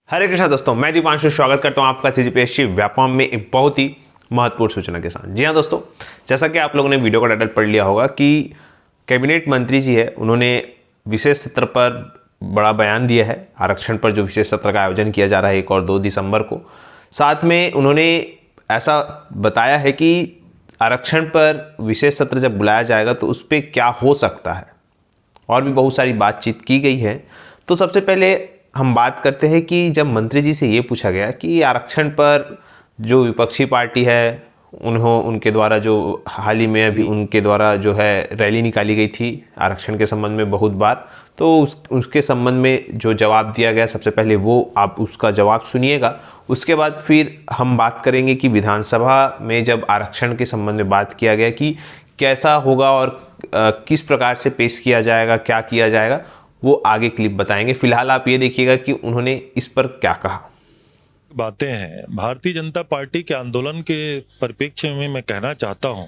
हरे कृष्णा दोस्तों, मैं दीपांशु स्वागत करता हूं आपका सीजीपीएससी व्यापम में एक बहुत ही महत्वपूर्ण सूचना के साथ। जी हां दोस्तों, जैसा कि आप लोगों ने वीडियो का टाइटल पढ़ लिया होगा कि कैबिनेट मंत्री जी है, उन्होंने विशेष सत्र पर बड़ा बयान दिया है। आरक्षण पर जो विशेष सत्र का आयोजन किया जा रहा है 1 और 2 दिसंबर को, साथ में उन्होंने ऐसा बताया है कि आरक्षण पर विशेष सत्र जब बुलाया जाएगा तो उस पर क्या हो सकता है, और भी बहुत सारी बातचीत की गई है। तो सबसे पहले हम बात करते हैं कि जब मंत्री जी से ये पूछा गया कि आरक्षण पर जो विपक्षी पार्टी है उनके द्वारा जो हाल ही में अभी उनके द्वारा जो है रैली निकाली गई थी आरक्षण के संबंध में बहुत बार, तो उसके संबंध में जो जवाब दिया गया, सबसे पहले वो आप उसका जवाब सुनिएगा। उसके बाद फिर हम बात करेंगे कि विधानसभा में जब आरक्षण के संबंध में बात किया गया कि कैसा होगा और किस प्रकार से पेश किया जाएगा, क्या किया जाएगा, वो आगे क्लिप बताएंगे। फिलहाल आप ये देखिएगा कि उन्होंने इस पर क्या कहा। बातें हैं भारतीय जनता पार्टी के आंदोलन के परिप्रेक्ष्य में मैं कहना चाहता हूं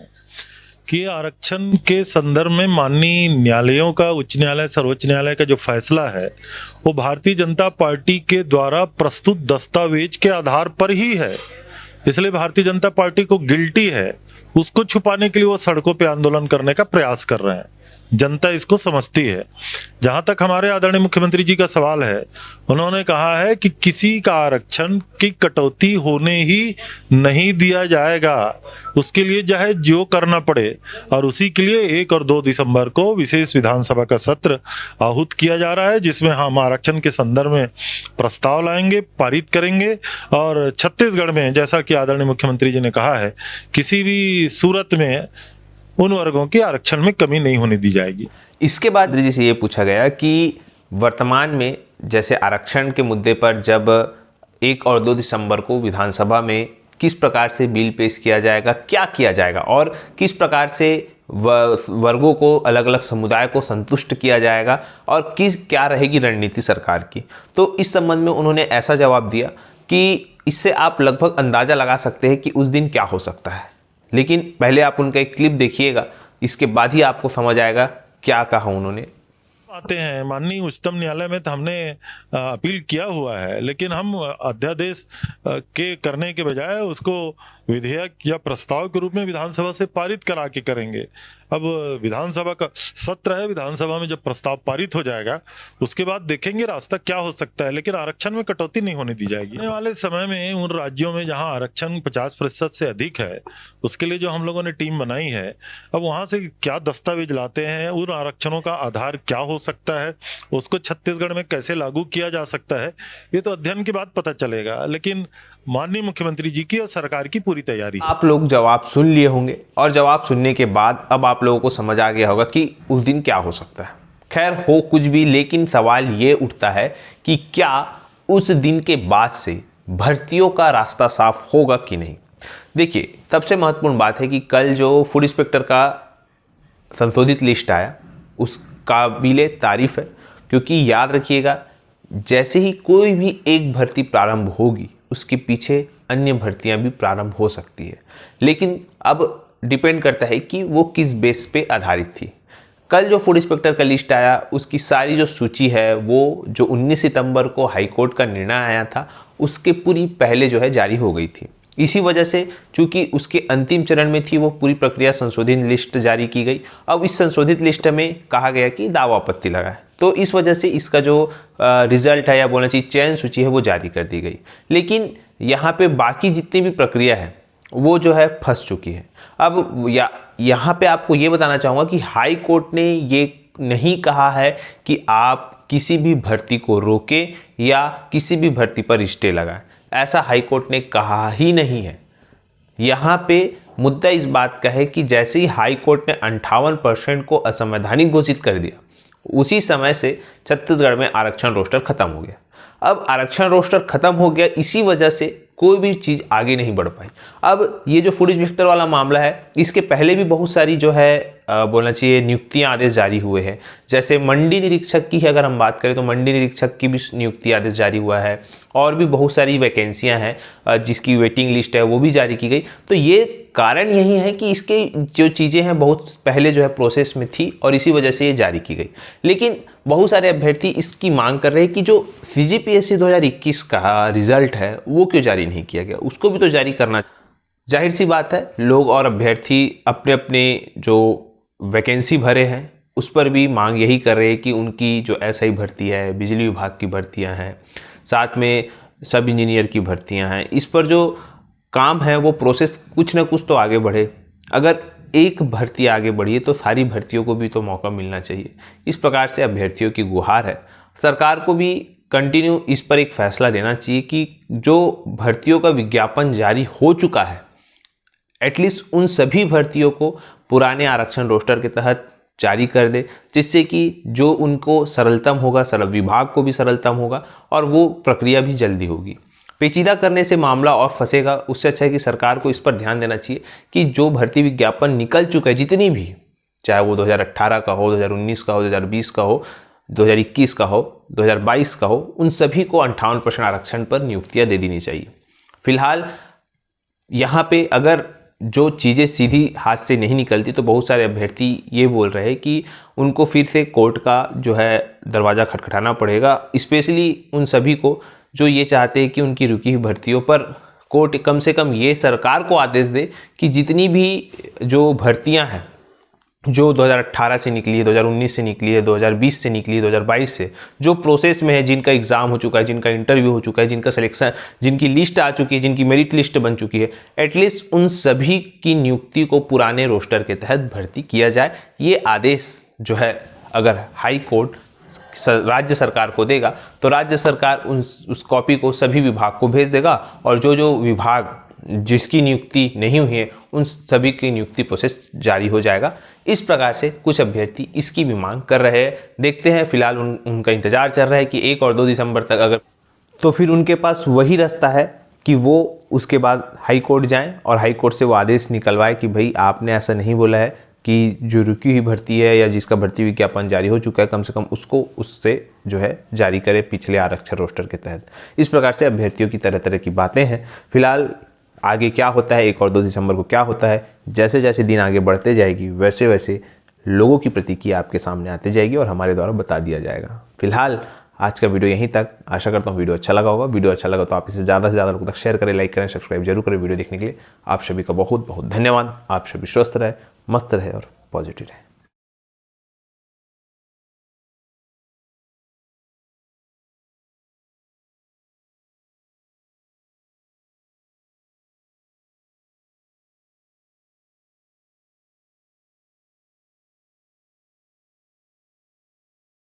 कि आरक्षण के संदर्भ में माननीय न्यायालयों का, उच्च न्यायालय, सर्वोच्च न्यायालय का जो फैसला है वो भारतीय जनता पार्टी के द्वारा प्रस्तुत दस्तावेज के आधार पर ही है। इसलिए भारतीय जनता पार्टी को गिल्टी है, उसको छुपाने के लिए वो सड़कों पे आंदोलन करने का प्रयास कर रहे हैं। जनता इसको समझती है। जहां तक हमारे आदरणीय मुख्यमंत्री जी का सवाल है, उन्होंने कहा है कि किसी का आरक्षण की कटौती होने ही नहीं दिया जाएगा, उसके लिए चाहे जो करना पड़े, और उसी के लिए 1 और 2 दिसंबर को विशेष विधानसभा का सत्र आहूत किया जा रहा है, जिसमें हम आरक्षण के संदर्भ में प्रस्ताव लाएंगे, पारित करेंगे। और छत्तीसगढ़ में, जैसा कि आदरणीय मुख्यमंत्री जी ने कहा है, किसी भी सूरत में उन वर्गों की आरक्षण में कमी नहीं होने दी जाएगी। इसके बाद जी से ये पूछा गया कि वर्तमान में जैसे आरक्षण के मुद्दे पर जब 1 और 2 दिसंबर को विधानसभा में किस प्रकार से बिल पेश किया जाएगा, क्या किया जाएगा और किस प्रकार से वर्गों को, अलग अलग समुदाय को संतुष्ट किया जाएगा और क्या रहेगी रणनीति सरकार की। तो इस संबंध में उन्होंने ऐसा जवाब दिया कि इससे आप लगभग अंदाजा लगा सकते हैं कि उस दिन क्या हो सकता है। लेकिन पहले आप उनका एक क्लिप देखिएगा, इसके बाद ही आपको समझ आएगा क्या कहा उन्होंने। आते हैं माननीय उच्चतम न्यायालय में तो हमने अपील किया हुआ है, लेकिन हम अध्यादेश के करने के बजाय उसको विधेयक या प्रस्ताव के रूप में विधानसभा से पारित करा के करेंगे। अब विधानसभा का सत्र है, विधानसभा में जब प्रस्ताव पारित हो जाएगा उसके बाद देखेंगे रास्ता क्या हो सकता है, लेकिन आरक्षण में कटौती नहीं होने दी जाएगी। आने वाले समय में उन राज्यों में जहां आरक्षण 50% से अधिक है, उसके लिए जो हम लोगों ने टीम बनाई है, अब वहां से क्या दस्तावेज लाते हैं, उन आरक्षणों का आधार क्या हो सकता है, उसको छत्तीसगढ़ में कैसे लागू किया जा सकता है, ये तो अध्ययन के बाद पता चलेगा। लेकिन माननीय मुख्यमंत्री जी की और सरकार की पूरी तैयारी। आप लोग जवाब सुन लिए होंगे और जवाब सुनने के बाद अब आप लोगों को समझ आ गया होगा कि उस दिन क्या हो सकता है। खैर हो कुछ भी, लेकिन सवाल ये उठता है कि क्या उस दिन के बाद से भर्तियों का रास्ता साफ होगा कि नहीं। देखिए, सबसे महत्वपूर्ण बात है कि कल जो फूड इंस्पेक्टर का संशोधित लिस्ट आया उस काबिले तारीफ है, क्योंकि याद रखिएगा, जैसे ही कोई भी एक भर्ती प्रारंभ होगी उसके पीछे अन्य भर्तियां भी प्रारंभ हो सकती है। लेकिन अब डिपेंड करता है कि वो किस बेस पे आधारित थी। कल जो फूड इंस्पेक्टर का लिस्ट आया उसकी सारी जो सूची है वो जो 19 सितंबर को हाईकोर्ट का निर्णय आया था उसके पूरी पहले जो है जारी हो गई थी। इसी वजह से चूंकि उसके अंतिम चरण में थी वो पूरी प्रक्रिया, संशोधित लिस्ट जारी की गई। अब इस संशोधित लिस्ट में कहा गया कि दावा आपत्ति लगाए, तो इस वजह से इसका जो रिजल्ट है या बोलना चाहिए चयन सूची है वो जारी कर दी गई। लेकिन यहाँ पे बाकी जितनी भी प्रक्रिया है वो जो है फंस चुकी है। अब यहाँ पे आपको ये बताना चाहूँगा कि हाई कोर्ट ने ये नहीं कहा है कि आप किसी भी भर्ती को रोके या किसी भी भर्ती पर स्टे लगाएं, ऐसा हाई कोर्ट ने कहा ही नहीं है। यहाँ पे मुद्दा इस बात का है कि जैसे ही हाई कोर्ट ने 58% को असंवैधानिक घोषित कर दिया, उसी समय से छत्तीसगढ़ में आरक्षण रोस्टर खत्म हो गया। अब आरक्षण रोस्टर खत्म हो गया, इसी वजह से कोई भी चीज़ आगे नहीं बढ़ पाई। अब ये जो फूड इंस्पेक्टर वाला मामला है, इसके पहले भी बहुत सारी जो है बोलना चाहिए नियुक्तियां आदेश जारी हुए हैं। जैसे मंडी निरीक्षक की अगर हम बात करें तो मंडी निरीक्षक की भी नियुक्ति आदेश जारी हुआ है, और भी बहुत सारी वैकेंसियां हैं जिसकी वेटिंग लिस्ट है वो भी जारी की गई। तो ये कारण यही है कि इसके जो चीज़ें हैं बहुत पहले जो है प्रोसेस में थी और इसी वजह से ये जारी की गई। लेकिन बहुत सारे अभ्यर्थी इसकी मांग कर रहे हैं कि जो सीजीपीएससी 2021 का रिजल्ट है वो क्यों जारी नहीं किया गया, उसको भी तो जारी करना। जाहिर सी बात है, लोग और अभ्यर्थी अपने अपने जो वैकेंसी भरे हैं उस पर भी मांग यही कर रहे हैं कि उनकी जो एसआई भर्ती है, बिजली विभाग की भर्तियां हैं, साथ में सब इंजीनियर की भर्तियां हैं, इस पर जो काम है वो प्रोसेस कुछ ना कुछ तो आगे बढ़े। अगर एक भर्ती आगे बढ़ी है तो सारी भर्तियों को भी तो मौका मिलना चाहिए। इस प्रकार से अभ्यर्थियों की गुहार है। सरकार को भी कंटिन्यू इस पर एक फैसला लेना चाहिए कि जो भर्तियों का विज्ञापन जारी हो चुका है एटलीस्ट उन सभी भर्तियों को पुराने आरक्षण रोस्टर के तहत जारी कर दे, जिससे कि जो उनको सरलतम होगा, विभाग को भी सरलतम होगा और वो प्रक्रिया भी जल्दी होगी। पेचीदा करने से मामला और फंसेगा। उससे अच्छा है कि सरकार को इस पर ध्यान देना चाहिए कि जो भर्ती विज्ञापन निकल चुका है जितनी भी, चाहे वो 2018 का हो, 2019 का हो, 2020 का हो, 2021 का हो, 2022 का हो, उन सभी को 58% आरक्षण पर नियुक्तियां दे देनी चाहिए। फिलहाल यहाँ पे अगर जो चीज़ें सीधी हाथ से नहीं निकलती तो बहुत सारे अभ्यर्थी ये बोल रहे हैं कि उनको फिर से कोर्ट का जो है दरवाज़ा खटखटाना पड़ेगा, स्पेशली उन सभी को जो ये चाहते हैं कि उनकी रुकी हुई भर्तियों पर कोर्ट कम से कम ये सरकार को आदेश दे कि जितनी भी जो भर्तियां हैं जो 2018 से निकली है, 2019 से निकली है, 2020 से निकली है, 2022 से जो प्रोसेस में है, जिनका एग्ज़ाम हो चुका है, जिनका इंटरव्यू हो चुका है, जिनका सिलेक्शन, जिनकी लिस्ट आ चुकी है, जिनकी मेरिट लिस्ट बन चुकी है, एटलीस्ट उन सभी की नियुक्ति को पुराने रोस्टर के तहत भर्ती किया जाए। ये आदेश जो है अगर हाई कोर्ट राज्य सरकार को देगा तो राज्य सरकार उस कॉपी को सभी विभाग को भेज देगा और जो विभाग जिसकी नियुक्ति नहीं हुई है उन सभी की नियुक्ति प्रोसेस जारी हो जाएगा। इस प्रकार से कुछ अभ्यर्थी इसकी भी मांग कर रहे हैं। देखते हैं, फिलहाल उनका इंतजार चल रहा है कि 1 और 2 दिसंबर तक अगर तो फिर उनके पास वही रास्ता है कि वो उसके बाद हाई कोर्ट जाएं और हाई कोर्ट से वो आदेश निकलवाए कि भाई आपने ऐसा नहीं बोला है कि जो रुकी हुई भर्ती है या जिसका भर्ती विज्ञापन जारी हो चुका है कम से कम उसको उससे जो है जारी करे पिछले आरक्षण रोस्टर के तहत। इस प्रकार से अभ्यर्थियों की तरह तरह की बातें हैं। फिलहाल आगे क्या होता है, 1 और 2 दिसंबर को क्या होता है, जैसे जैसे दिन आगे बढ़ते जाएगी वैसे वैसे लोगों की प्रतिक्रिया आपके सामने आती जाएगी और हमारे द्वारा बता दिया जाएगा। फिलहाल आज का वीडियो यहीं तक। आशा करता हूँ वीडियो अच्छा लगा होगा। वीडियो अच्छा लगा तो आप इसे ज़्यादा से ज़्यादा लोगों तक शेयर करें, लाइक करें, सब्सक्राइब जरूर करें। वीडियो देखने के लिए आप सभी का बहुत बहुत धन्यवाद। आप सभी स्वस्थ रहे, मस्त रहे और पॉजिटिव रहे।